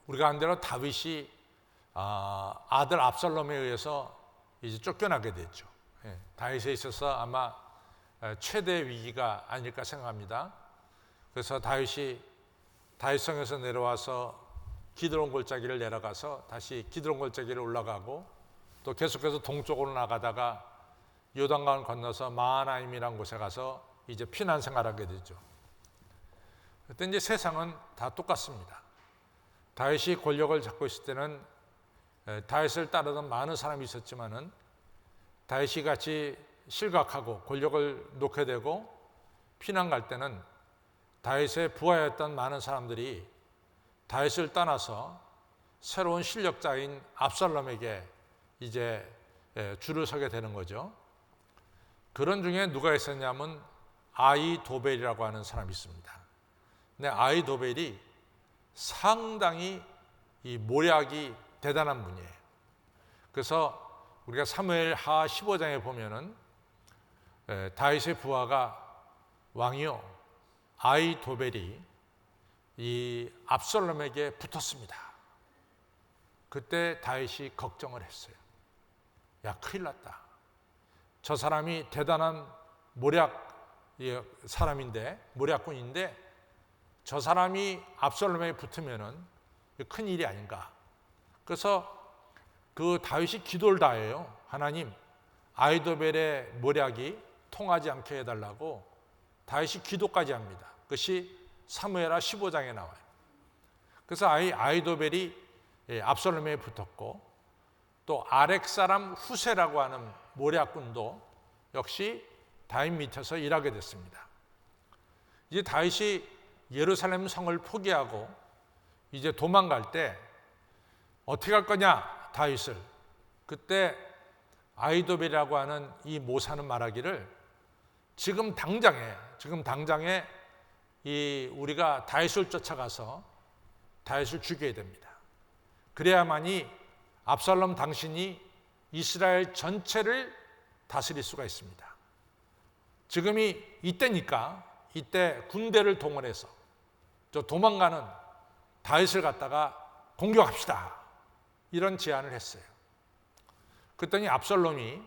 우리가 안 대로 다윗이 아들 압살롬에 의해서 이제 쫓겨나게 됐죠. 다윗에 있어서 아마 최대 위기가 아닐까 생각합니다. 그래서 다윗이 다윗성에서 내려와서 기드론 골짜기를 내려가서 다시 기드론 골짜기를 올라가고 또 계속해서 동쪽으로 나가다가 요단강을 건너서 마하나임이라는 곳에 가서 이제 피난 생활하게 되죠. 그때 이제 세상은 다 똑같습니다. 다윗이 권력을 잡고 있을 때는 다윗을 따르던 많은 사람이 있었지만은 다윗이 같이 실각하고 권력을 놓게 되고 피난 갈 때는 다윗의 부하였던 많은 사람들이 다윗을 떠나서 새로운 실력자인 압살롬에게 이제 줄을 서게 되는 거죠. 그런 중에 누가 있었냐면 아히도벨이라고 하는 사람이 있습니다. 근데 아히도벨이 상당히 이 모략이 대단한 분이에요. 그래서 우리가 사무엘하 15장에 보면은 다윗의 부하가 왕이요 아히도벨이 이 압살롬에게 붙었습니다. 그때 다윗이 걱정을 했어요. 야, 큰일 났다. 저 사람이 대단한 모략 사람인데, 모략꾼인데 저 사람이 압살롬에게 붙으면은 큰 일이 아닌가. 그래서 그 다윗이 기도를 다 해요. 하나님, 아히도벨의 모략이 통하지 않게 해달라고 다윗이 기도까지 합니다. 그것이 사무엘하 15장에 나와요. 그래서 아히도벨이 압살롬에게 붙었고 또 아렉 사람 후세라고 하는 모략군도 역시 다윗 밑에서 일하게 됐습니다. 이제 다윗이 예루살렘 성을 포기하고 이제 도망갈 때 어떻게 할 거냐 다윗을. 그때 아히도벨이라고 하는 이 모사는 말하기를 지금 당장에 우리가 다윗을 쫓아가서 다윗을 죽여야 됩니다. 그래야만이 압살롬 당신이 이스라엘 전체를 다스릴 수가 있습니다. 지금이 이때니까 이때 군대를 동원해서 저 도망가는 다윗을 갖다가 공격합시다. 이런 제안을 했어요. 그랬더니 압살롬이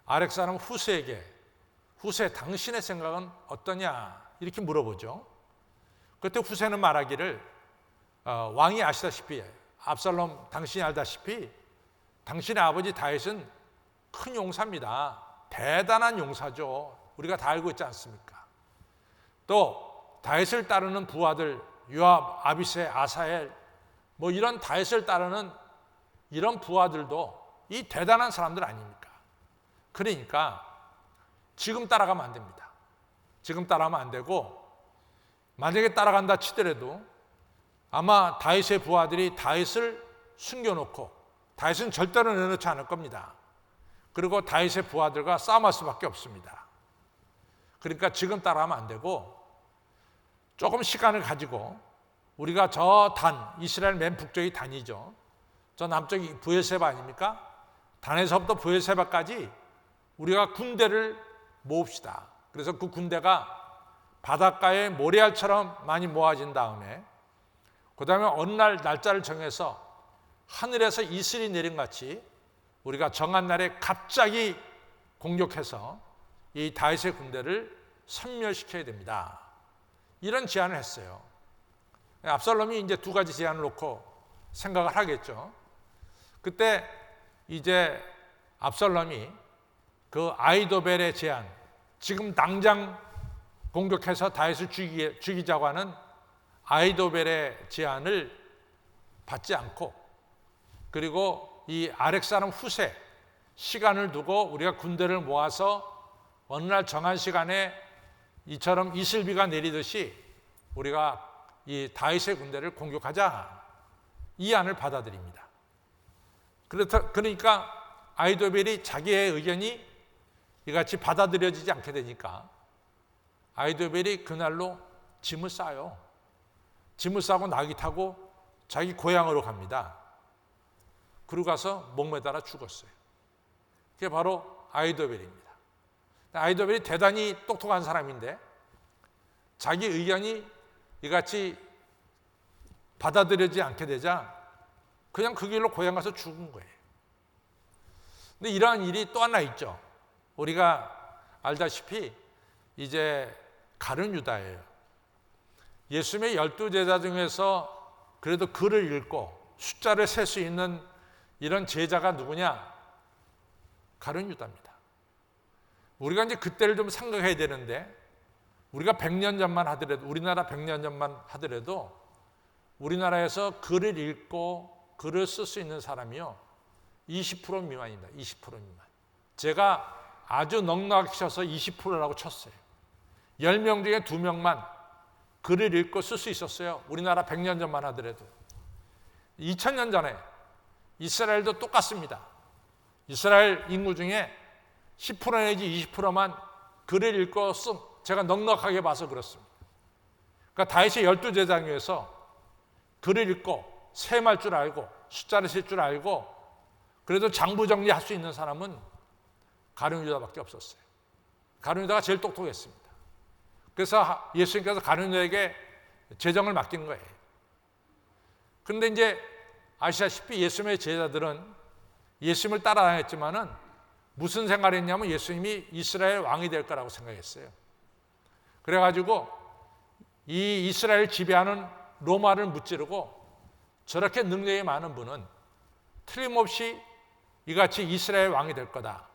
아렉 사람 후세에게 후세 당신의 생각은 어떠냐 이렇게 물어보죠. 그때 후세는 말하기를 왕이 아시다시피 압살롬 당신이 알다시피 당신의 아버지 다윗은 큰 용사입니다. 대단한 용사죠. 우리가 다 알고 있지 않습니까? 또 다윗을 따르는 부하들 요압, 아비새, 아사엘 뭐 이런 다윗을 따르는 이런 부하들도 이 대단한 사람들 아닙니까? 그러니까 지금 따라가면 안 됩니다. 지금 따라가면 안 되고 만약에 따라간다 치더라도 아마 다윗의 부하들이 다윗을 숨겨놓고 다윗은 절대로 내놓지 않을 겁니다. 그리고 다윗의 부하들과 싸움할 수밖에 없습니다. 그러니까 지금 따라가면 안 되고 조금 시간을 가지고 우리가 저 이스라엘 맨 북쪽이 단이죠. 저 남쪽이 브엘세바 아닙니까? 단에서부터 브엘세바까지 우리가 군대를 모읍시다. 그래서 그 군대가 바닷가에 모래알처럼 많이 모아진 다음에 그 다음에 어느 날 날짜를 정해서 하늘에서 이슬이 내린 같이 우리가 정한 날에 갑자기 공격해서 이 다윗의 군대를 섬멸시켜야 됩니다. 이런 제안을 했어요. 압살롬이 이제 두 가지 제안을 놓고 생각을 하겠죠. 그때 이제 압살롬이 그 아히도벨의 제안, 지금 당장 공격해서 다윗을 죽이자고 하는 아히도벨의 제안을 받지 않고 그리고 이 아렉 사람 후세 시간을 두고 우리가 군대를 모아서 어느 날 정한 시간에 이처럼 이슬비가 내리듯이 우리가 이 다윗의 군대를 공격하자 이 안을 받아들입니다. 그러니까 아히도벨이 자기의 의견이 이같이 받아들여지지 않게 되니까 아히도벨이 그날로 짐을 싸요. 짐을 싸고 나귀 타고 자기 고향으로 갑니다. 그러고 가서 목매달아 죽었어요. 그게 바로 아히도벨입니다. 아히도벨이 대단히 똑똑한 사람인데 자기 의견이 이같이 받아들여지지 않게 되자 그냥 그 길로 고향 가서 죽은 거예요. 근데 이러한 일이 또 하나 있죠. 우리가 알다시피 이제 가룟 유다예요. 예수님의 12제자 중에서 그래도 글을 읽고 숫자를 셀 수 있는 이런 제자가 누구냐? 가룟 유다입니다. 우리가 이제 그때를 좀 생각해야 되는데, 우리가 100년 전만 하더라도, 우리나라 100년 전만 하더라도 우리나라에서 글을 읽고 글을 쓸 수 있는 사람이요 20% 미만입니다. 20% 미만. 제가 아주 넉넉하게 쳐서 20%라고 쳤어요. 10명 중에 2명만 글을 읽고 쓸 수 있었어요. 우리나라 100년 전만 하더라도. 2000년 전에 이스라엘도 똑같습니다. 이스라엘 인구 중에 10% 내지 20%만 글을 읽고 쓴, 제가 넉넉하게 봐서 그렇습니다. 그러니까 다윗의 12제자 중에서 글을 읽고 셈할 줄 알고 숫자를 셀 줄 알고 그래도 장부 정리할 수 있는 사람은 가룟 유다밖에 없었어요. 가룟 유다가 제일 똑똑했습니다. 그래서 예수님께서 가룟 유다에게 재정을 맡긴 거예요. 그런데 이제 아시다시피 예수님의 제자들은 예수님을 따라다녔지만은 무슨 생각을 했냐면 예수님이 이스라엘 왕이 될 거라고 생각했어요. 그래가지고 이 이스라엘 지배하는 로마를 무찌르고 저렇게 능력이 많은 분은 틀림없이 이같이 이스라엘 왕이 될 거다.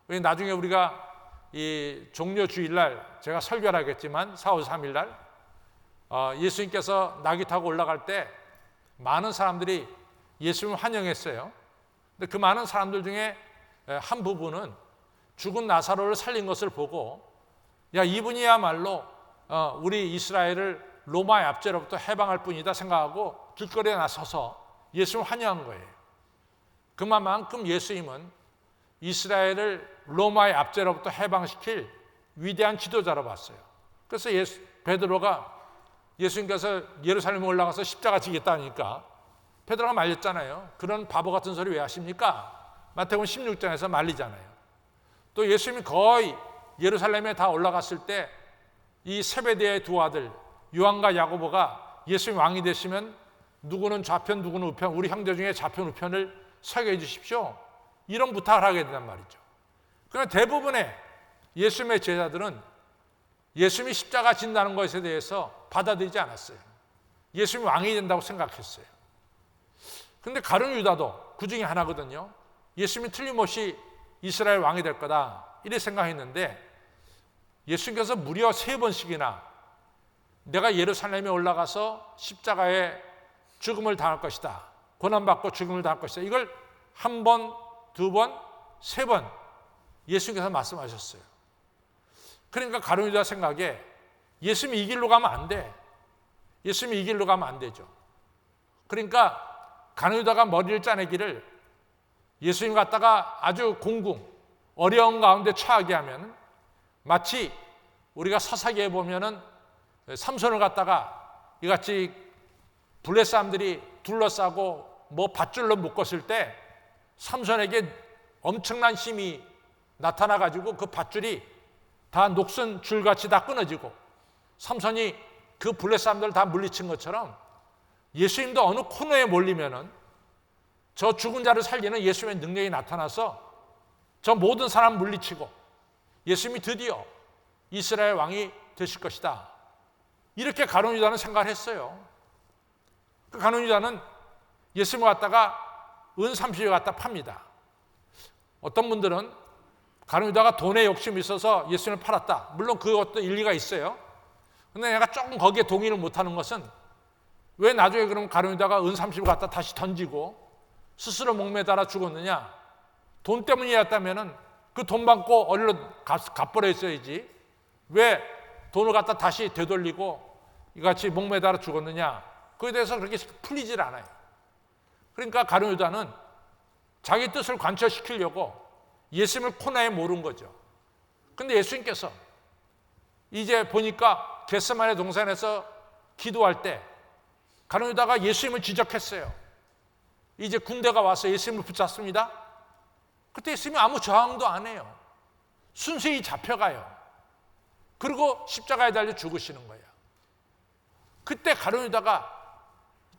나중에 우리가 이 종려주일날 제가 설교를 하겠지만 4월 3일날 예수님께서 나귀 타고 올라갈 때 많은 사람들이 예수님을 환영했어요. 근데 그 많은 사람들 중에 한 부분은 죽은 나사로를 살린 것을 보고 야, 이분이야말로 우리 이스라엘을 로마의 압제로부터 해방할 뿐이다 생각하고 길거리에 나서서 예수님을 환영한 거예요. 그만큼 예수님은 이스라엘을 로마의 압제로부터 해방시킬 위대한 지도자로 봤어요. 그래서 베드로가 예수님께서 예루살렘에 올라가서 십자가 지겠다니까 베드로가 말렸잖아요. 그런 바보 같은 소리 왜 하십니까? 마태복음 16장에서 말리잖아요. 또 예수님이 거의 예루살렘에 다 올라갔을 때 이 세베대의 두 아들 요한과 야고보가 예수님 왕이 되시면 누구는 좌편 누구는 우편, 우리 형제 중에 좌편 우편을 서게 해주십시오, 이런 부탁을 하게 된단 말이죠. 그러나 대부분의 예수님의 제자들은 예수님이 십자가 진다는 것에 대해서 받아들이지 않았어요. 예수님이 왕이 된다고 생각했어요. 그런데 가룟 유다도 그 중에 하나거든요. 예수님이 틀림없이 이스라엘 왕이 될 거다 이렇게 생각했는데 예수님께서 무려 3번씩이나 내가 예루살렘에 올라가서 십자가에 죽음을 당할 것이다, 고난받고 죽음을 당할 것이다, 이걸 1번, 2번, 3번 예수님께서 말씀하셨어요. 그러니까 가룟 유다 생각에 예수님이 이 길로 가면 안 돼. 예수님이 이 길로 가면 안 되죠. 그러니까 가룟 유다가 머리를 짜내기를 예수님 갖다가 아주 어려운 가운데 처하게 하면 마치 우리가 사사기에 보면은 삼손을 갖다가 이같이 블레 사람들이 둘러싸고 밧줄로 묶었을 때 삼손에게 엄청난 힘이 나타나가지고 그 밧줄이 다 녹슨 줄같이 다 끊어지고 삼손이 그 블레 사람들을 다 물리친 것처럼 예수님도 어느 코너에 몰리면은 저 죽은 자를 살리는 예수님의 능력이 나타나서 저 모든 사람 물리치고 예수님이 드디어 이스라엘 왕이 되실 것이다, 이렇게 가룟 유다는 생각을 했어요. 그 가룟 유다는 예수님을 갖다가 은 30을 갖다 팝니다. 어떤 분들은 가룟 유다가 돈에 욕심이 있어서 예수님을 팔았다. 물론 그것도 일리가 있어요. 근데 내가 조금 거기에 동의를 못하는 것은 왜 나중에 그럼 가룟 유다가 은 30을 갖다 다시 던지고 스스로 목매달아 죽었느냐? 돈 때문이었다면은 그 돈 받고 얼른 갚버려 있어야지. 왜 돈을 갖다 다시 되돌리고 이같이 목매달아 죽었느냐? 그에 대해서 그렇게 풀리질 않아요. 그러니까 가룟 유다는 자기 뜻을 관철시키려고 예수님을 코너에 모른 거죠. 그런데 예수님께서 이제 보니까 겟세마네 동산에서 기도할 때 가룟 유다가 예수님을 지적했어요. 이제 군대가 와서 예수님을 붙잡습니다. 그때 예수님이 아무 저항도 안 해요. 순수히 잡혀가요. 그리고 십자가에 달려 죽으시는 거예요. 그때 가룟 유다가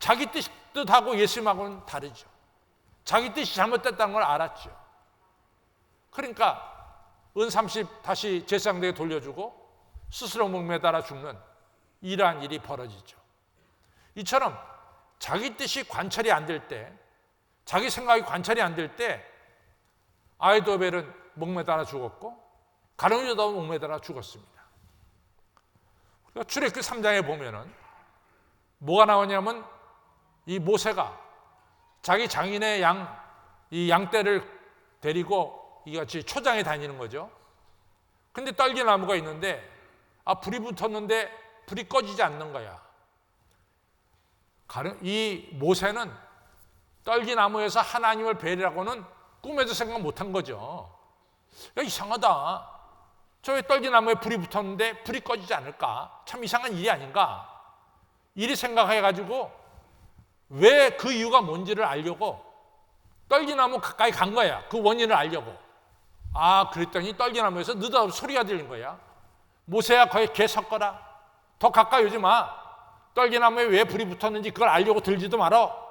자기 뜻하고 예수님하고는 다르죠. 자기 뜻이 잘못됐다는 걸 알았죠. 그러니까 은 30 다시 제사장에게 돌려주고 스스로 목매달아 죽는 이러한 일이 벌어지죠. 이처럼 자기 뜻이 관찰이 안 될 때, 자기 생각이 관찰이 안 될 때 아히도벨은 목매달아 죽었고 가룟유다도 목매달아 죽었습니다. 출애굽기 3장에 보면은 뭐가 나오냐면 이 모세가 자기 장인의 이 양떼를 데리고 이같이 초장에 다니는 거죠. 근데 떨기나무가 있는데 불이 붙었는데 불이 꺼지지 않는 거야. 이 모세는 떨기나무에서 하나님을 뵈려고는 꿈에도 생각 못한 거죠. 야, 이상하다. 저 왜 떨기나무에 불이 붙었는데 불이 꺼지지 않을까? 참 이상한 일이 아닌가? 이리 생각해가지고 왜 그 이유가 뭔지를 알려고 떨기나무 가까이 간 거야. 그 원인을 알려고. 그랬더니 떨기나무에서 느닷없이 소리가 들린 거야. 모세야, 거기 개 섞어라. 더 가까이 오지 마. 떨기나무에 왜 불이 붙었는지 그걸 알려고 들지도 말어.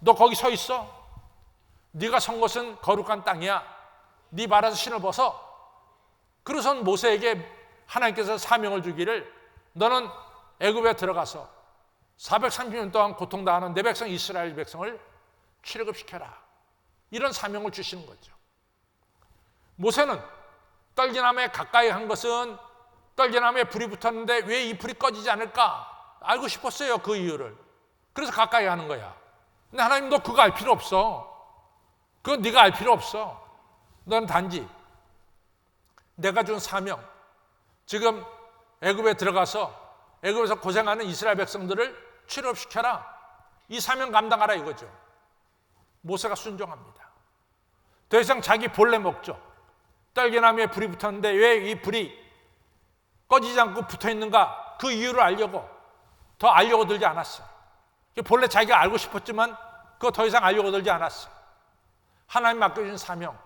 너 거기 서 있어. 네가 선 것은 거룩한 땅이야. 네 발에서 신을 벗어. 그래서 모세에게 하나님께서 사명을 주기를 너는 애굽에 들어가서 430년 동안 고통당하는 내 백성 이스라엘 백성을 출애굽시켜라. 이런 사명을 주시는 거죠. 모세는 떨기나무에 가까이 간 것은 떨기나무에 불이 붙었는데 왜 이 불이 꺼지지 않을까? 알고 싶었어요, 그 이유를. 그래서 가까이 가는 거야. 근데 하나님, 너 그거 알 필요 없어. 그건 네가 알 필요 없어. 넌 단지 내가 준 사명, 지금 애굽에 들어가서 애굽에서 고생하는 이스라엘 백성들을 출애굽시켜라. 이 사명 감당하라 이거죠. 모세가 순종합니다. 더 이상 자기 본래 목적, 떨기나무에 불이 붙었는데 왜 이 불이 꺼지지 않고 붙어 있는가, 그 이유를 알려고 더 알려고 들지 않았어요. 본래 자기가 알고 싶었지만 그거 더 이상 알려고 들지 않았어요. 하나님 맡겨준 사명,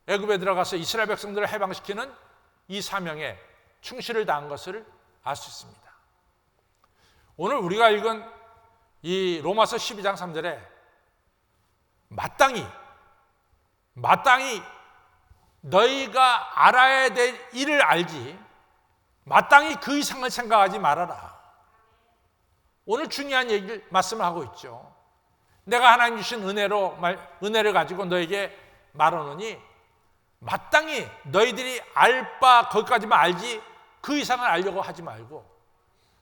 애굽에 들어가서 이스라엘 백성들을 해방시키는 이 사명에 충실을 다한 것을 알 수 있습니다. 오늘 우리가 읽은 이 로마서 12장 3절에 마땅히 너희가 알아야 될 일을 알지 마땅히 그 이상을 생각하지 말아라. 오늘 중요한 얘기를 말씀을 하고 있죠. 내가 하나님 주신 은혜를 가지고 너에게 말하노니 마땅히 너희들이 알 바 거기까지만 알지 그 이상을 알려고 하지 말고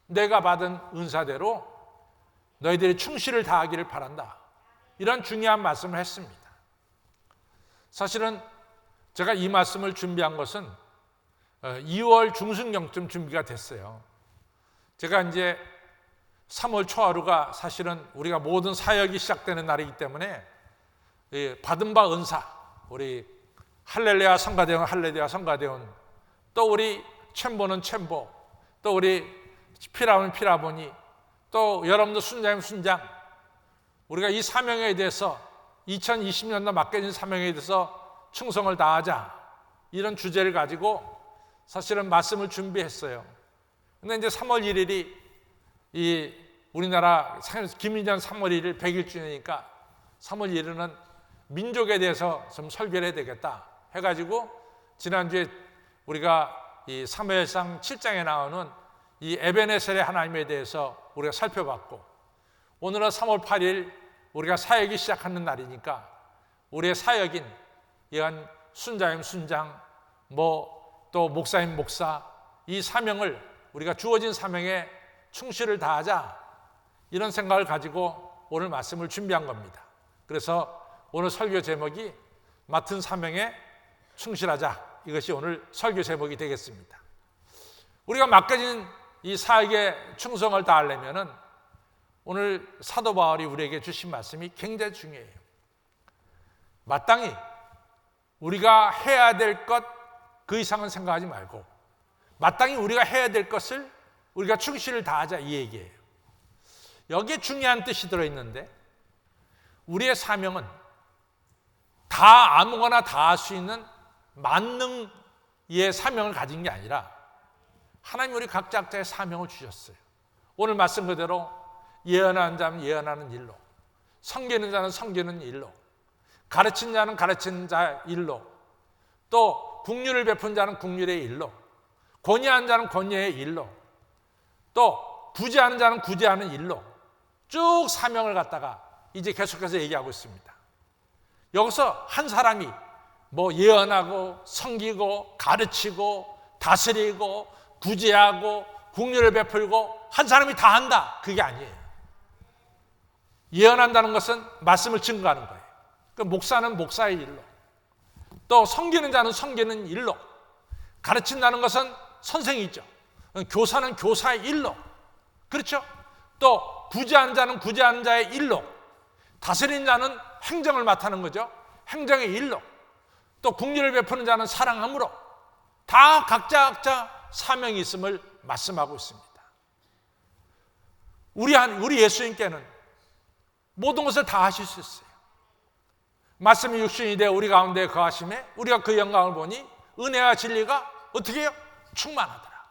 내가 받은 은사대로 너희들이 충실을 다하기를 바란다. 이런 중요한 말씀을 했습니다. 사실은 제가 이 말씀을 준비한 것은 2월 중순경쯤 준비가 됐어요. 제가 이제 3월 초하루가 사실은 우리가 모든 사역이 시작되는 날이기 때문에 받은 바 은사, 우리 할렐루야 성가대원, 할렐루야 성가대원, 또 우리 챔보는 챔보, 또 우리 피라본 피라보니, 또 여러분들 순장님 순장, 우리가 이 사명에 대해서 2020년도 맡겨진 사명에 대해서 충성을 다하자, 이런 주제를 가지고 사실은 말씀을 준비했어요. 근데 이제 3월 1일이 이 우리나라 김일전 3월 1일 100일주년이니까 3월 1일은 민족에 대해서 좀 설교를 해야 되겠다 해가지고 지난주에 우리가 이 사무엘상 7장에 나오는 이 에베네셀의 하나님에 대해서 우리가 살펴봤고, 오늘은 3월 8일 우리가 사역이 시작하는 날이니까 우리의 사역인 이한 순자임 순장, 또 목사임 목사, 이 사명을 우리가 주어진 사명에 충실을 다하자, 이런 생각을 가지고 오늘 말씀을 준비한 겁니다. 그래서 오늘 설교 제목이 맡은 사명에 충실하자, 이것이 오늘 설교 제목이 되겠습니다. 우리가 맡겨진 이 사역에 충성을 다하려면은 오늘 사도 바울이 우리에게 주신 말씀이 굉장히 중요해요. 마땅히 우리가 해야 될 것 그 이상은 생각하지 말고 마땅히 우리가 해야 될 것을 우리가 충실을 다하자, 이 얘기예요. 여기에 중요한 뜻이 들어있는데, 우리의 사명은 다 아무거나 다 할 수 있는 만능의 사명을 가진 게 아니라 하나님 우리 각자의 사명을 주셨어요. 오늘 말씀 그대로 예언하는 자는 예언하는 일로, 섬기는 자는 섬기는 일로, 가르친 자는 가르치는 자 일로, 또 긍휼을 베푼 자는 긍휼의 일로, 권위하는 자는 권위의 일로, 또 구제하는 자는 구제하는 일로 쭉 사명을 갖다가 이제 계속해서 얘기하고 있습니다. 여기서 한 사람이 뭐 예언하고 섬기고 가르치고 다스리고 구제하고 긍휼을 베풀고 한 사람이 다 한다, 그게 아니에요. 예언한다는 것은 말씀을 증거하는 거예요. 그 목사는 목사의 일로, 또 섬기는 자는 섬기는 일로, 가르친다는 것은 선생이죠. 교사는 교사의 일로, 그렇죠? 또 구제하는 자는 구제하는 자의 일로, 다스리는 자는 행정을 맡는 거죠. 행정의 일로, 또 긍휼을 베푸는 자는 사랑함으로, 다 각자 사명이 있음을 말씀하고 있습니다. 우리 예수님께는 모든 것을 다 하실 수 있어요. 말씀이 육신이 되어 우리 가운데 거하심에 우리가 그 영광을 보니 은혜와 진리가 어떻게 해요? 충만하더라.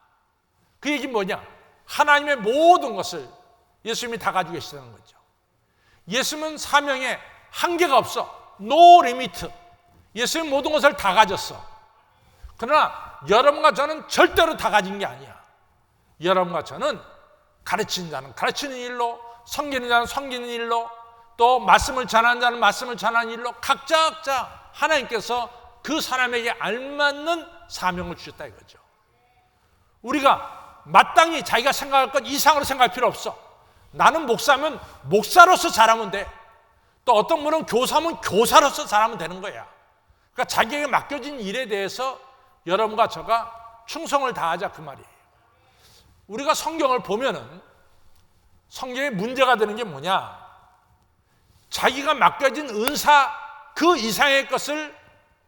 그 얘기는 뭐냐? 하나님의 모든 것을 예수님이 다 가지고 계시다는 거죠. 예수님은 사명에 한계가 없어. 노 리미트. 예수님은 모든 것을 다 가졌어. 그러나 여러분과 저는 절대로 다 가진 게 아니야. 여러분과 저는 가르치는 자는 가르치는 일로, 섬기는 자는 섬기는 일로, 또 말씀을 전하는 자는 말씀을 전하는 일로 각자 하나님께서 그 사람에게 알맞는 사명을 주셨다 이거죠. 우리가 마땅히 자기가 생각할 것 이상으로 생각할 필요 없어. 나는 목사면 목사로서 잘하면 돼. 또 어떤 분은 교사면 교사로서 잘하면 되는 거야. 그러니까 자기에게 맡겨진 일에 대해서 여러분과 저가 충성을 다하자, 그 말이에요. 우리가 성경을 보면은 성경에 문제가 되는 게 뭐냐? 자기가 맡겨진 은사 그 이상의 것을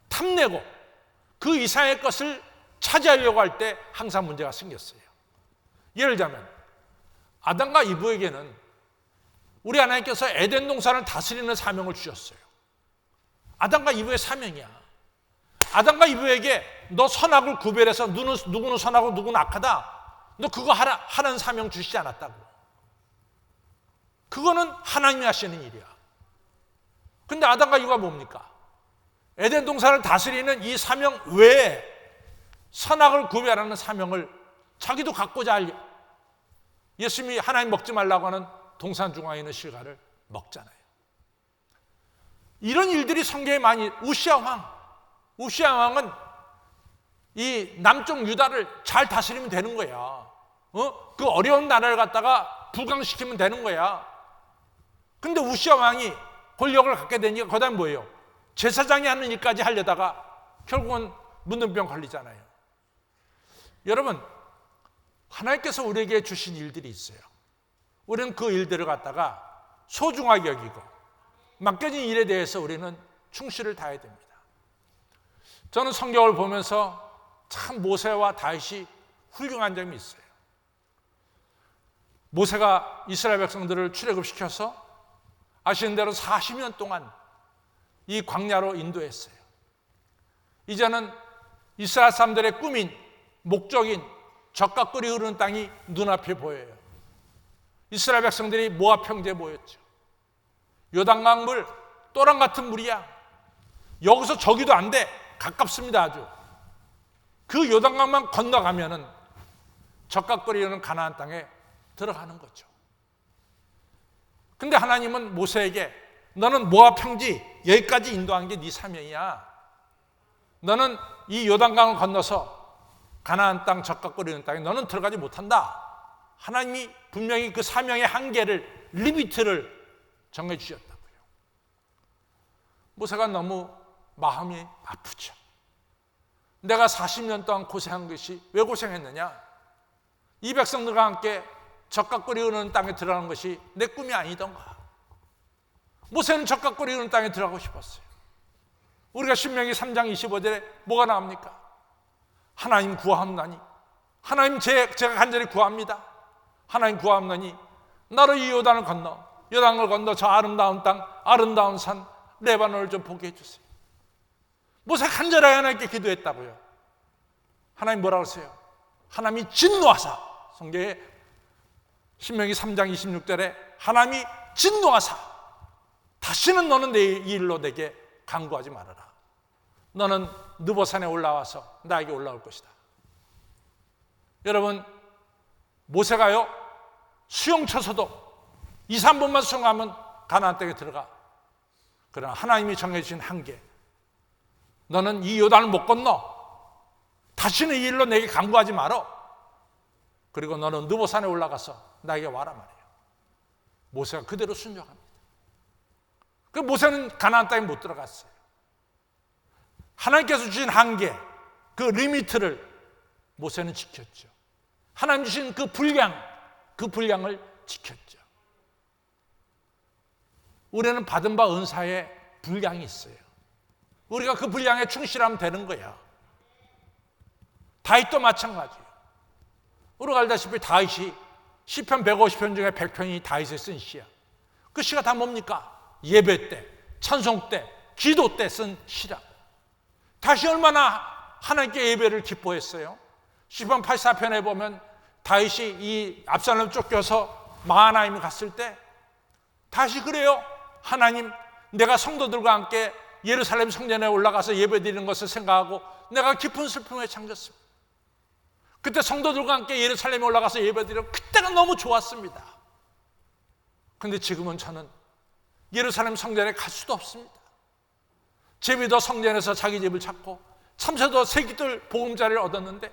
탐내고 그 이상의 것을 차지하려고 할 때 항상 문제가 생겼어요. 예를 들자면 아담과 이브에게는 우리 하나님께서 에덴 동산을 다스리는 사명을 주셨어요. 아담과 이브의 사명이야. 아담과 이브에게 너 선악을 구별해서 누구는 선하고 누구는 악하다, 너 그거 하라는 사명 주시지 않았다고. 그거는 하나님이 하시는 일이야. 근데 아담과 이브가 뭡니까? 에덴 동산을 다스리는 이 사명 외에 선악을 구별하는 사명을 자기도 갖고자 할, 예수님이 하나님 먹지 말라고 하는 동산 중앙에 있는 실과를 먹잖아요. 이런 일들이 성경에 많이, 우시아 왕은 이 남쪽 유다를 잘 다스리면 되는 거야. 그 어려운 나라를 갖다가 부강시키면 되는 거야. 근데 우시아 왕이 권력을 갖게 되니까 그 다음에 뭐예요? 제사장이 하는 일까지 하려다가 결국은 문둥병 걸리잖아요. 여러분, 하나님께서 우리에게 주신 일들이 있어요. 우리는 그 일들을 갖다가 소중하게 여기고 맡겨진 일에 대해서 우리는 충실을 다해야 됩니다. 저는 성경을 보면서 참 모세와 다윗이 훌륭한 점이 있어요. 모세가 이스라엘 백성들을 출애굽시켜서 아시는 대로 40년 동안 이 광야로 인도했어요. 이제는 이스라엘 사람들의 꿈인, 목적인 젖과 꿀이 흐르는 땅이 눈앞에 보여요. 이스라엘 백성들이 모압 평지에 모였죠. 요단강물 또랑 같은 물이야. 여기서 저기도 안 돼. 가깝습니다. 아주. 그 요단강만 건너가면은 젖과 꿀이 흐르는 가나안 땅에 들어가는 거죠. 근데 하나님은 모세에게 너는 모압 평지 여기까지 인도한 게 네 사명이야. 너는 이 요단강을 건너서 가나안 땅 젖과 꿀이 흐르는 땅에 너는 들어가지 못한다. 하나님이 분명히 그 사명의 한계를, 리미트를 정해주셨다고요. 모세가 너무 마음이 아프죠. 내가 40년 동안 고생한 것이 왜 고생했느냐? 이 백성들과 함께 젖과 꿀이 흐르는 땅에 들어가는 것이 내 꿈이 아니던가. 모세는 젖과 꿀이 흐르는 땅에 들어가고 싶었어요. 우리가 신명기 3장 25절에 뭐가 나옵니까? 하나님 구하옵나니, 하나님 제가 간절히 구합니다. 하나님 구하옵나니 나로 이 요단을 건너, 요단을 건너 저 아름다운 땅, 아름다운 산 레바논을 좀 보게 해주세요. 모세가 간절하게 하나님께 기도했다고요. 하나님 뭐라고 하세요? 하나님이 진노하사, 성경에 신명기 3장 26절에 하나님이 진노하사 다시는 너는 내 이 일로 내게 간구하지 말아라. 너는 느보산에 올라와서 나에게 올라올 것이다. 여러분, 모세가요 수영 쳐서도 2, 3분만 수영하면 가나안 땅에 들어가. 그러나 하나님이 정해주신 한계, 너는 이 요단을 못 건너. 다시는 이 일로 내게 간구하지 말어. 그리고 너는 느보산에 올라가서 나에게 와라 말이에요. 모세가 그대로 순종합니다. 그 모세는 가나안 땅에 못 들어갔어요. 하나님께서 주신 한계, 그 리미트를 모세는 지켰죠. 하나님 주신 그 분량을 지켰죠. 우리는 받은 바 은사에 분량이 있어요. 우리가 그 분량에 충실하면 되는 거야. 다윗도 마찬가지예요. 우리가 알다시피 다윗이 시편 150편 중에 100편이 다윗이 쓴 시야. 그 시가 다 뭡니까? 예배 때, 찬송 때, 기도 때 쓴 시라. 다윗이 얼마나 하나님께 예배를 기뻐했어요. 시편 84편에 보면 다윗이 이 압살롬 쫓겨서 마하나임에 갔을 때 다윗이 그래요. 하나님, 내가 성도들과 함께 예루살렘 성전에 올라가서 예배드리는 것을 생각하고 내가 깊은 슬픔에 잠겼습니다. 그때 성도들과 함께 예루살렘에 올라가서 예배드리고 그때가 너무 좋았습니다. 그런데 지금은 저는 예루살렘 성전에 갈 수도 없습니다. 제비도 성전에서 자기 집을 찾고 참새도 새끼들 보금자리를 얻었는데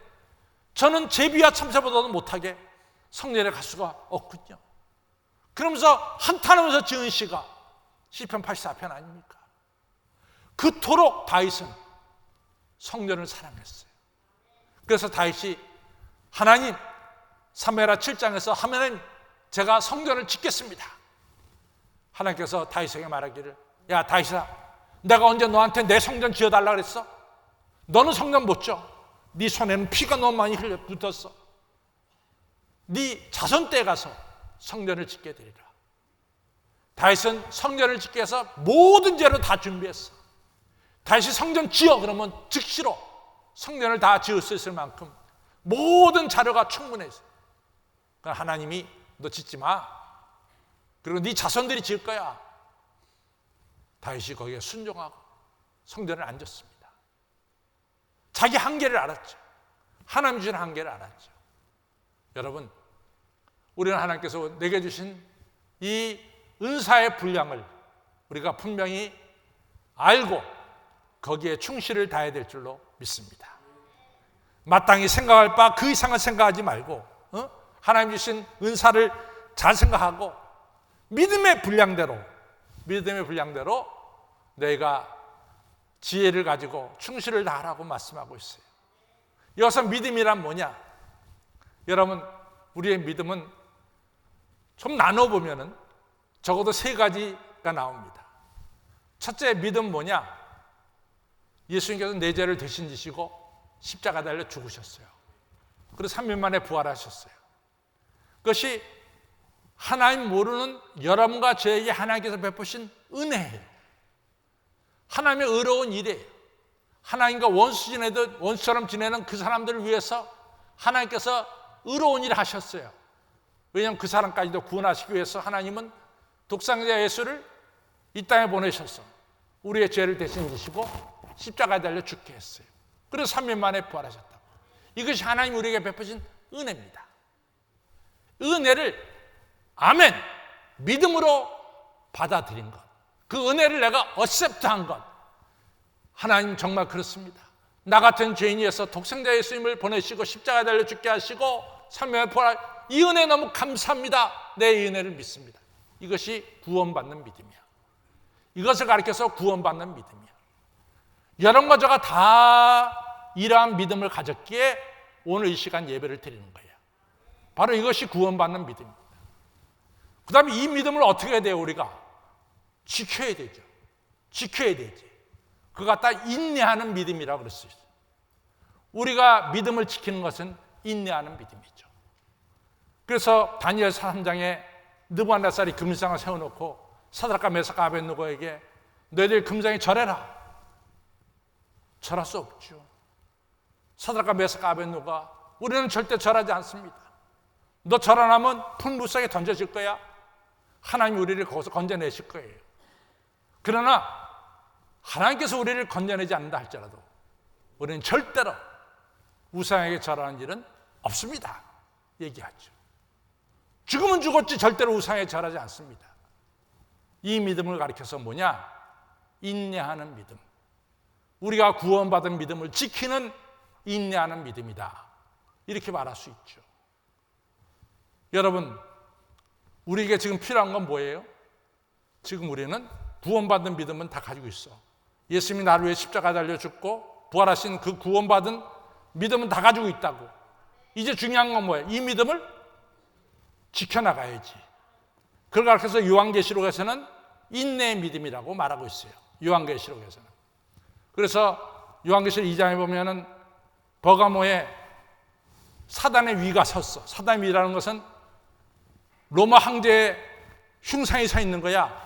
저는 제비와 참새보다도 못하게 성전에 갈 수가 없군요. 그러면서 한탄하면서 지은 시가 시편 84편 아닙니까? 그토록 다윗은 성전을 사랑했어요. 그래서 다윗이 하나님, 사무엘하 7장에서 하나님, 제가 성전을 짓겠습니다. 하나님께서 다윗에게 말하기를, 야 다윗아, 내가 언제 너한테 내 성전 지어달라 그랬어? 너는 성전 못 지어. 네 손에는 피가 너무 많이 흘려 붙었어. 네 자손 때 가서 성전을 짓게 되리라. 다윗은 성전을 짓기 위해서 모든 재료 다 준비했어. 다윗이 성전 지어 그러면 즉시로 성전을 다 지을 수 있을 만큼 모든 자료가 충분했어. 그러니까 하나님이 너 짓지 마. 그리고 네 자손들이 지을 거야. 다윗이 거기에 순종하고 성전을 안 짓습니다. 자기 한계를 알았죠. 하나님 주신 한계를 알았죠. 여러분, 우리는 하나님께서 내게 주신 이 은사의 분량을 우리가 분명히 알고 거기에 충실을 다해야 될 줄로 믿습니다. 마땅히 생각할 바 그 이상을 생각하지 말고 하나님 주신 은사를 잘 생각하고 믿음의 분량대로 너희가 지혜를 가지고 충실을 다하라고 말씀하고 있어요. 여기서 믿음이란 뭐냐? 여러분, 우리의 믿음은 좀 나눠보면은 적어도 세 가지가 나옵니다. 첫째 믿음 뭐냐? 예수님께서 내 죄를 대신 지시고 십자가 달려 죽으셨어요. 그리고 3일 만에 부활하셨어요. 그것이 하나님 모르는 여러분과 저에게 하나님께서 베푸신 은혜예요. 하나님의 의로운 일이에요. 하나님과 원수처럼 지내는 그 사람들을 위해서 하나님께서 의로운 일을 하셨어요. 왜냐하면 그 사람까지도 구원하시기 위해서 하나님은 독생자 예수를 이 땅에 보내셔서 우리의 죄를 대신 지시고 십자가에 달려 죽게 했어요. 그래서 3일 만에 부활하셨다. 이것이 하나님 우리에게 베푸신 은혜입니다. 은혜를 아멘, 믿음으로 받아들인 것, 그 은혜를 내가 어셉트한 것, 하나님 정말 그렇습니다. 나 같은 죄인이어서 독생자 예수님을 보내시고 십자가에 달려 죽게 하시고 3일 만에 부활, 이 은혜 너무 감사합니다. 내 이 은혜를 믿습니다. 이것이 구원받는 믿음이야. 이것을 가리켜서 구원받는 믿음이야. 여러분과 저가 다 이러한 믿음을 가졌기에 오늘 이 시간 예배를 드리는 거예요. 바로 이것이 구원받는 믿음입니다. 그 다음에 이 믿음을 어떻게 해야 돼요? 우리가 지켜야 되죠. 지켜야 되지. 그거 갖다 인내하는 믿음이라고 그럴 수 있어요. 우리가 믿음을 지키는 것은 인내하는 믿음이죠. 그래서 다니엘 3장에 느부갓네살이 금상을 세워놓고 사드락과 메삭과 아벳느고에게 너희들 금상에 절해라. 절할 수 없죠. 사드락과 메삭과 아벳느고가 우리는 절대 절하지 않습니다. 너 절 안 하면 풀무쌍에 던져질 거야. 하나님이 우리를 거기서 건져내실 거예요. 그러나 하나님께서 우리를 건져내지 않는다 할지라도 우리는 절대로 우상에게 절하는 일은 없습니다. 얘기하죠. 죽으면 죽었지 절대로 우상에게 절하지 않습니다. 이 믿음을 가리켜서 뭐냐? 인내하는 믿음. 우리가 구원받은 믿음을 지키는 인내하는 믿음이다. 이렇게 말할 수 있죠. 여러분, 우리에게 지금 필요한 건 뭐예요? 지금 우리는 구원받은 믿음은 다 가지고 있어. 예수님이 나를 위해 십자가 달려 죽고 부활하신 그 구원받은 믿음은 다 가지고 있다고. 이제 중요한 건 뭐예요? 이 믿음을 지켜나가야지. 그걸 가르쳐서 요한계시록에서는 인내의 믿음이라고 말하고 있어요. 요한계시록에서는. 그래서 요한계시록 2장에 보면은 버가모에 사단의 위가 섰어. 사단의 위라는 것은 로마 황제의 흉상이 서 있는 거야.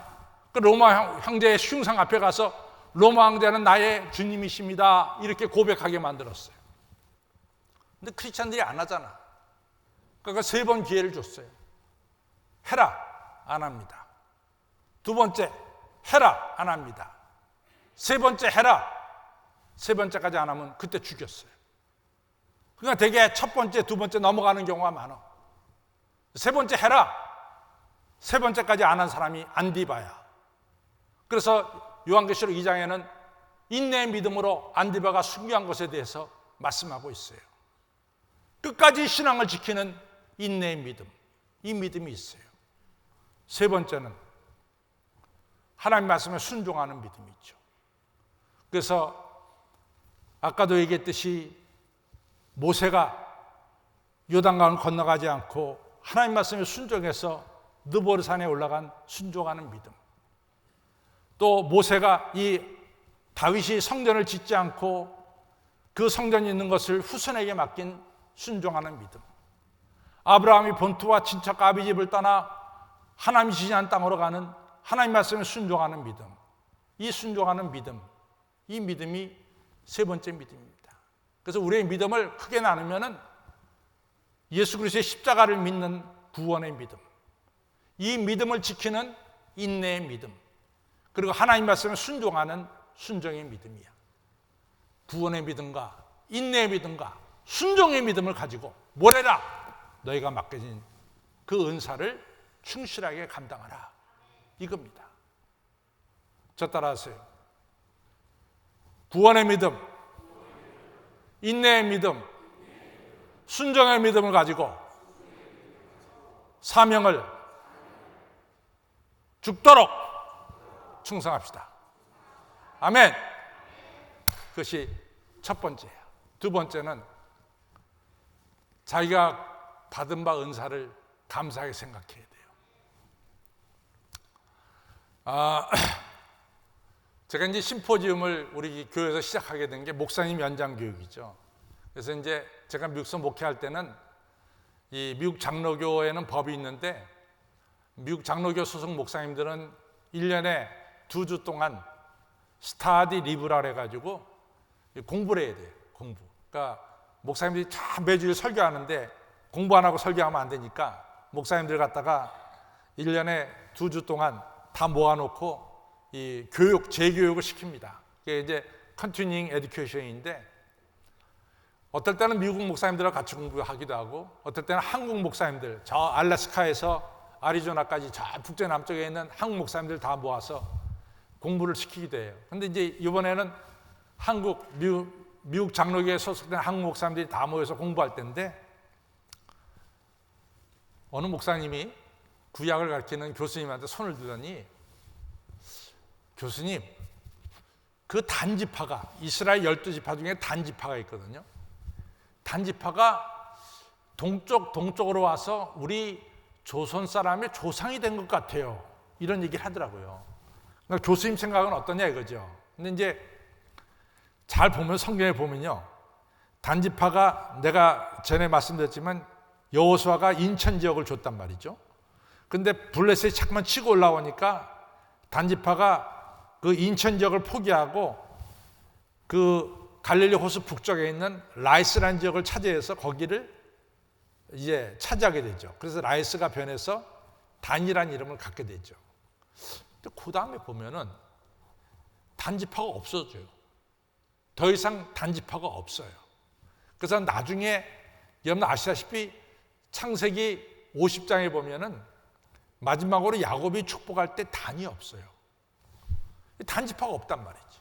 그 로마 황제의 흉상 앞에 가서 로마 황제는 나의 주님이십니다. 이렇게 고백하게 만들었어요. 근데 크리스찬들이 안 하잖아. 그러니까 3번 기회를 줬어요. 해라, 안 합니다. 2번째, 해라, 안 합니다. 3번째, 해라. 3번째까지 안 하면 그때 죽였어요. 그러니까 되게 첫 번째, 2번째 넘어가는 경우가 많아. 3번째 해라. 3번째까지 안 한 사람이 안디바야. 그래서 요한계시록 2장에는 인내의 믿음으로 안디바가 순교한 것에 대해서 말씀하고 있어요. 끝까지 신앙을 지키는 인내의 믿음. 이 믿음이 있어요. 3번째는 하나님 말씀에 순종하는 믿음이 있죠. 그래서 아까도 얘기했듯이 모세가 요단강을 건너가지 않고 하나님 말씀에 순종해서 느보르산에 올라간 순종하는 믿음. 또 모세가 이 다윗이 성전을 짓지 않고 그 성전이 있는 것을 후손에게 맡긴 순종하는 믿음. 아브라함이 본토와 친척 아비 집을 떠나 하나님이 지시한 땅으로 가는 하나님 말씀에 순종하는 믿음. 이 순종하는 믿음. 이 믿음이 3번째 믿음입니다. 그래서 우리의 믿음을 크게 나누면은 예수 그리스도의 십자가를 믿는 구원의 믿음, 이 믿음을 지키는 인내의 믿음, 그리고 하나님 말씀에 순종하는 순종의 믿음이야. 구원의 믿음과 인내의 믿음과 순종의 믿음을 가지고 뭘 해라? 너희가 맡겨진 그 은사를 충실하게 감당하라. 이겁니다. 저 따라하세요. 구원의 믿음, 인내의 믿음, 순종의 믿음을 가지고 사명을 죽도록 충성합시다. 아멘. 그것이 첫 번째예요. 2번째는 자기가 받은 바 은사를 감사하게 생각해야 돼요. 제가 이제 심포지움을 우리 교회에서 시작하게 된 게 목사님 연장 교육이죠. 그래서 이제 제가 미국에서 목회할 때는 이 미국 장로교에는 법이 있는데 미국 장로교 소속 목사님들은 1년에 2주 동안 스타디 리브라 해가지고 공부를 해야 돼요. 공부. 그러니까 목사님들이 다 매주일 설교하는데 공부 안 하고 설교하면 안 되니까 목사님들 갖다가 1년에 2주 동안 다 모아놓고 이 교육, 재교육을 시킵니다. 이게 이제 컨티닝 에듀케이션인데 어떨 때는 미국 목사님들과 같이 공부하기도 하고 어떨 때는 한국 목사님들, 저 알래스카에서 아리조나까지 저 북쪽 남쪽에 있는 한국 목사님들 다 모아서 공부를 시키기도 해요. 근데 이제 이번에는 미국 장로교에 소속된 한국 목사님들이 다 모여서 공부할 때인데 어느 목사님이 구약을 가르치는 교수님한테 손을 들더니 교수님, 그 단지파가 이스라엘 12지파 중에 단지파가 있거든요. 단지파가 동쪽으로 와서 우리 조선 사람의 조상이 된 것 같아요. 이런 얘기를 하더라고요. 그러니까 교수님 생각은 어떠냐 이거죠. 근데 이제 잘 보면 성경에 보면요. 단지파가 내가 전에 말씀드렸지만 여호수아가 인천 지역을 줬단 말이죠. 근데 블레셋이 자꾸만 치고 올라오니까 단지파가 그 인천 지역을 포기하고 그 갈릴리 호수 북쪽에 있는 라이스라는 지역을 차지해서 거기를 이제 차지하게 되죠. 그래서 라이스가 변해서 단이라는 이름을 갖게 되죠. 근데 그 다음에 보면은 단지파가 없어져요. 더 이상 단지파가 없어요. 그래서 나중에 여러분 아시다시피 창세기 50장에 보면은 마지막으로 야곱이 축복할 때 단이 없어요. 단지파가 없단 말이지.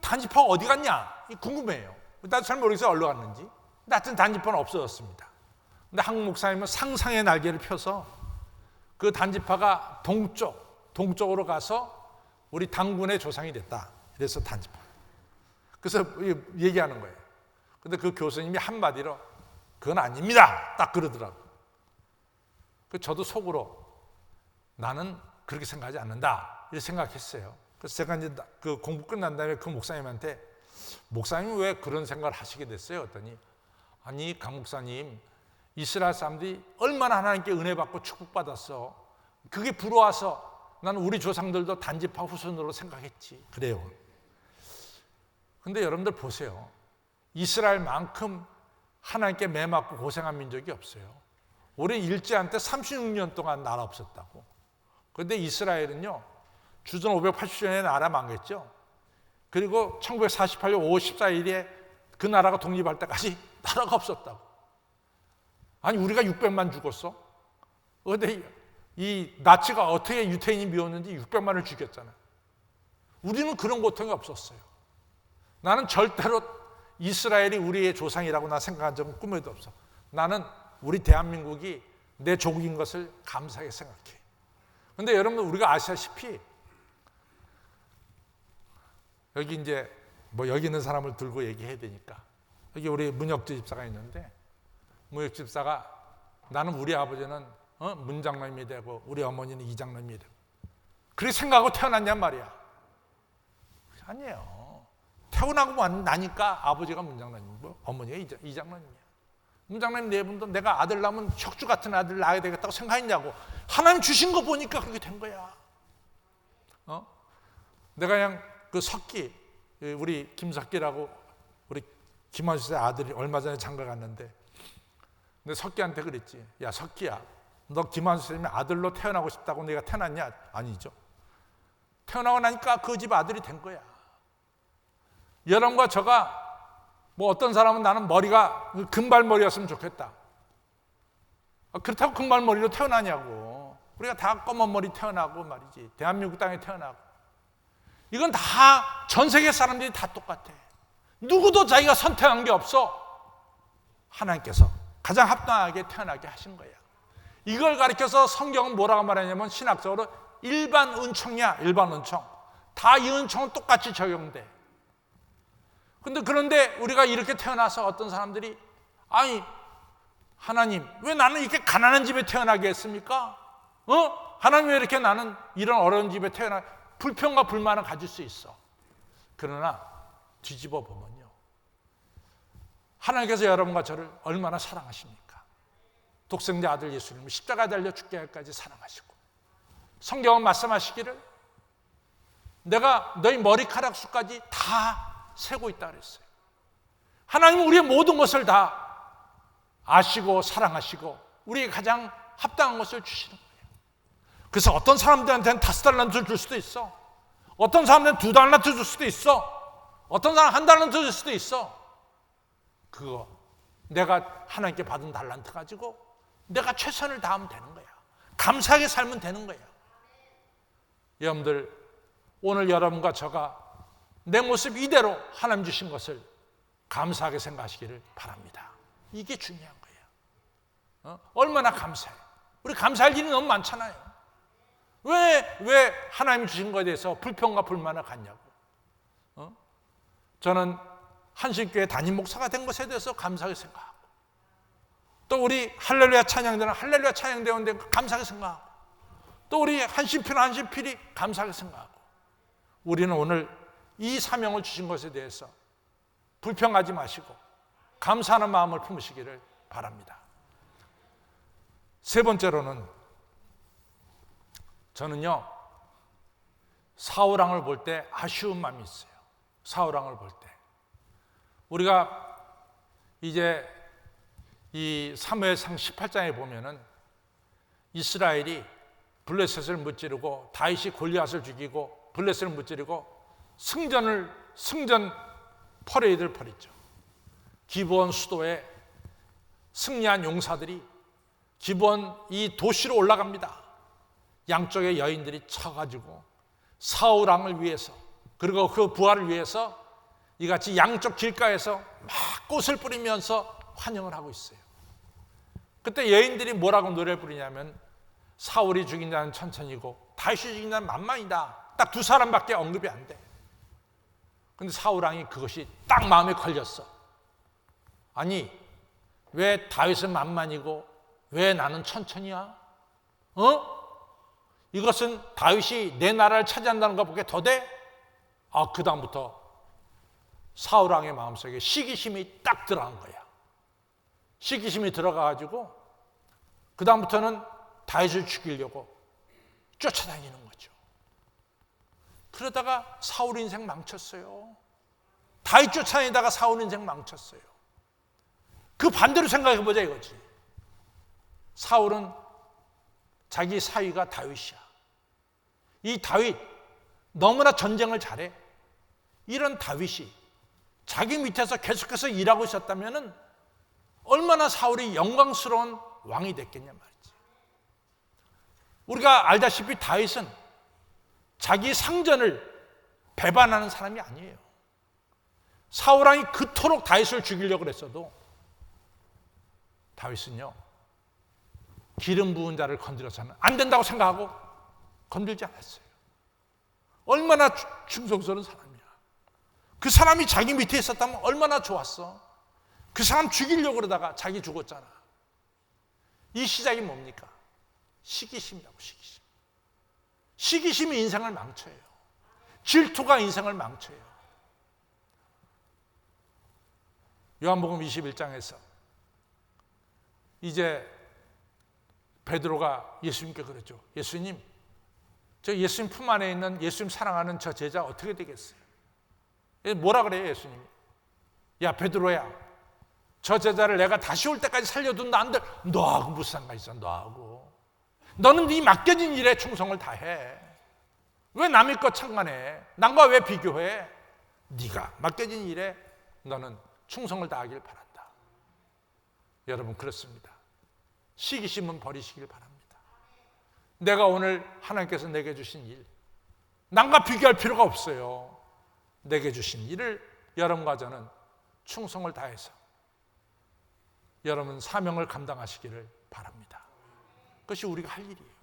단지파가 어디 갔냐? 궁금해요. 나도 잘 모르겠어요. 어디로 갔는지. 하여튼 단지파는 없어졌습니다. 근데 한국 목사님은 상상의 날개를 펴서 그 단지파가 동쪽으로 가서 우리 당군의 조상이 됐다. 그래서 단지파. 그래서 얘기하는 거예요. 근데 그 교수님이 한마디로 그건 아닙니다. 딱 그러더라고. 저도 속으로 나는 그렇게 생각하지 않는다. 이렇게 생각했어요. 그래서 제가 이제 그 공부 끝난 다음에 그 목사님한테 목사님은 왜 그런 생각을 하시게 됐어요? 했더니 아니 강 목사님 이스라엘 사람들이 얼마나 하나님께 은혜 받고 축복받았어. 그게 부러워서 나는 우리 조상들도 단지파 후손으로 생각했지. 그래요. 근데 여러분들 보세요. 이스라엘만큼 하나님께 매 맞고 고생한 민족이 없어요. 우리 일제한 때 36년 동안 나라 없었다고. 그런데 이스라엘은요. 주전 580년에 나라 망했죠. 그리고 1948년 5월 14일에 그 나라가 독립할 때까지 나라가 없었다고. 아니 우리가 600만 죽었어. 그런데 이 나치가 어떻게 유태인이 미웠는지 600만을 죽였잖아요. 우리는 그런 고통이 없었어요. 나는 절대로 이스라엘이 우리의 조상이라고 나 생각한 적은 꿈에도 없어. 나는 우리 대한민국이 내 조국인 것을 감사하게 생각해. 그런데 여러분 우리가 아시다시피 여기 이제 뭐 여기 있는 사람을 들고 얘기해야 되니까 여기 우리 문혁주 집사가 있는데 문혁주 집사가 나는 우리 아버지는 문장로님이 되고 우리 어머니는 이장로님이 되고 그렇게 생각하고 태어났냔 말이야. 아니에요. 태어나고 나니까 아버지가 문장로님이고 어머니가 이장로님이야. 문장로님 네 분도 내가 아들 낳으면 혁주 같은 아들 낳아야 되겠다고 생각했냐고. 하나님 주신 거 보니까 그렇게 된 거야. 내가 그냥 그 석기 우리 김석기라고 우리 김원수 아들이 얼마 전에 장가 갔는데 근데 석기한테 그랬지. 야 석기야 너 김한수 선생님의 아들로 태어나고 싶다고 내가 태어났냐? 아니죠. 태어나고 나니까 그 집 아들이 된 거야. 여러분과 저가 뭐 어떤 사람은 나는 머리가 금발머리였으면 좋겠다. 그렇다고 금발머리로 태어나냐고. 우리가 다 검은 머리 태어나고 말이지. 대한민국 땅에 태어나고. 이건 다 전 세계 사람들이 다 똑같아. 누구도 자기가 선택한 게 없어. 하나님께서 가장 합당하게 태어나게 하신 거야. 이걸 가리켜서 성경은 뭐라고 말하냐면 신학적으로 일반 은총이야. 일반 은총. 다 이 은총은 똑같이 적용돼. 그런데 우리가 이렇게 태어나서 어떤 사람들이 아니 하나님 왜 나는 이렇게 가난한 집에 태어나게 했습니까? 하나님 왜 이렇게 나는 이런 어려운 집에 태어나 불평과 불만을 가질 수 있어. 그러나 뒤집어 보면요. 하나님께서 여러분과 저를 얼마나 사랑하십니까? 독생자 아들 예수님을 십자가에 달려 죽게 할까지 사랑하시고 성경은 말씀하시기를 내가 너희 머리카락 수까지 다 세고 있다 그랬어요. 하나님은 우리의 모든 것을 다 아시고 사랑하시고 우리에게 가장 합당한 것을 주시는 거예요. 그래서 어떤 사람들한테는 5달란트를 줄 수도 있어. 어떤 사람들은 2달란트 줄 수도 있어. 어떤 사람은 1달란트 줄 수도 있어. 그거 내가 하나님께 받은 달란트 가지고 내가 최선을 다하면 되는 거야. 감사하게 살면 되는 거야. 여러분들 오늘 여러분과 저가 내 모습 이대로 하나님 주신 것을 감사하게 생각하시기를 바랍니다. 이게 중요한 거예요. 얼마나 감사해. 우리 감사할 일이 너무 많잖아요. 왜 하나님 주신 것에 대해서 불평과 불만을 갖냐고. 저는 한신교회 담임 목사가 된 것에 대해서 감사하게 생각하고 또 우리 할렐루야 찬양대는 할렐루야 찬양대원데 감사하게 생각하고 또 우리 한신필이 감사하게 생각하고 우리는 오늘 이 사명을 주신 것에 대해서 불평하지 마시고 감사하는 마음을 품으시기를 바랍니다. 세 번째로는 저는요 사울왕을 볼 때 아쉬운 마음이 있어요. 사울왕을 볼 때 우리가 이제 이 사무엘상 18장에 보면은 이스라엘이 블레셋을 무찌르고 다윗이 골리앗을 죽이고 블레셋을 무찌르고 승전 퍼레이드를 벌였죠. 기브온 수도에 승리한 용사들이 기브온 이 도시로 올라갑니다. 양쪽에 여인들이 쳐가지고 사울 왕을 위해서 그리고 그 부하를 위해서 이같이 양쪽 길가에서 막 꽃을 뿌리면서 환영을 하고 있어요. 그때 여인들이 뭐라고 노래를 부르냐면 사울이 죽인 자는 천천히고 다윗이 죽인 자는 만만이다. 딱 두 사람밖에 언급이 안 돼. 근데 사울 왕이 그것이 딱 마음에 걸렸어. 아니, 왜 다윗은 만만이고 왜 나는 천천히야? 이것은 다윗이 내 나라를 차지한다는 것밖에 더 돼? 그 다음부터 사울 왕의 마음속에 시기심이 딱 들어간 거야. 시기심이 들어가가지고 그 다음부터는 다윗을 죽이려고 쫓아다니는 거죠. 그러다가 사울 인생 망쳤어요. 다윗 쫓아다니다가 사울 인생 망쳤어요. 그 반대로 생각해보자 이거지. 사울은 자기 사위가 다윗이야. 이 다윗 너무나 전쟁을 잘해. 이런 다윗이 자기 밑에서 계속해서 일하고 있었다면 얼마나 사울이 영광스러운 왕이 됐겠냐 말이지. 우리가 알다시피 다윗은 자기 상전을 배반하는 사람이 아니에요. 사울 왕이 그토록 다윗을 죽이려고 했어도 다윗은요, 기름 부은 자를 건드려서는 안 된다고 생각하고 건들지 않았어요. 얼마나 충성스러운 사람이야. 그 사람이 자기 밑에 있었다면 얼마나 좋았어. 그 사람 죽이려고 그러다가 자기 죽었잖아. 이 시작이 뭡니까? 시기심이라고. 시기심이 인생을 망쳐요. 질투가 인생을 망쳐요. 요한복음 21장에서 이제 베드로가 예수님께 그러죠. 예수님, 저 예수님 품 안에 있는 예수님 사랑하는 저 제자 어떻게 되겠어요? 뭐라 그래요 예수님이? 야 베드로야, 저 제자를 내가 다시 올 때까지 살려둔다 안 돼. 너하고 무슨 상관 있어. 너는 네 맡겨진 일에 충성을 다해. 왜 남의 것 상관해? 남과 왜 비교해? 네가 맡겨진 일에 너는 충성을 다하길 바란다. 여러분 그렇습니다. 시기심은 버리시길 바랍니다. 내가 오늘 하나님께서 내게 주신 일, 남과 비교할 필요가 없어요. 내게 주신 일을 여러분과 저는 충성을 다해서 여러분 사명을 감당하시기를 바랍니다. 그것이 우리가 할 일이에요.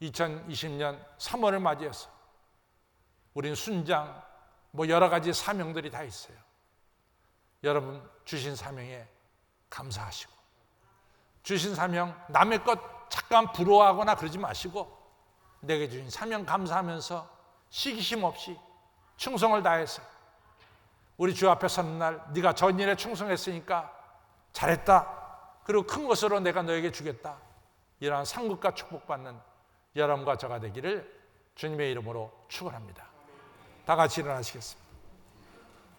2020년 3월을 맞이해서 우린 순장, 여러 가지 사명들이 다 있어요. 여러분 주신 사명에 감사하시고, 주신 사명 남의 것 잠깐 부러워하거나 그러지 마시고 내게 주신 사명 감사하면서 시기심 없이 충성을 다해서 우리 주 앞에 서는 날 네가 전 일에 충성했으니까 잘했다. 그리고 큰 것으로 내가 너에게 주겠다. 이러한 상급과 축복받는 여러분과 저가 되기를 주님의 이름으로 축원합니다. 다 같이 일어나시겠습니다.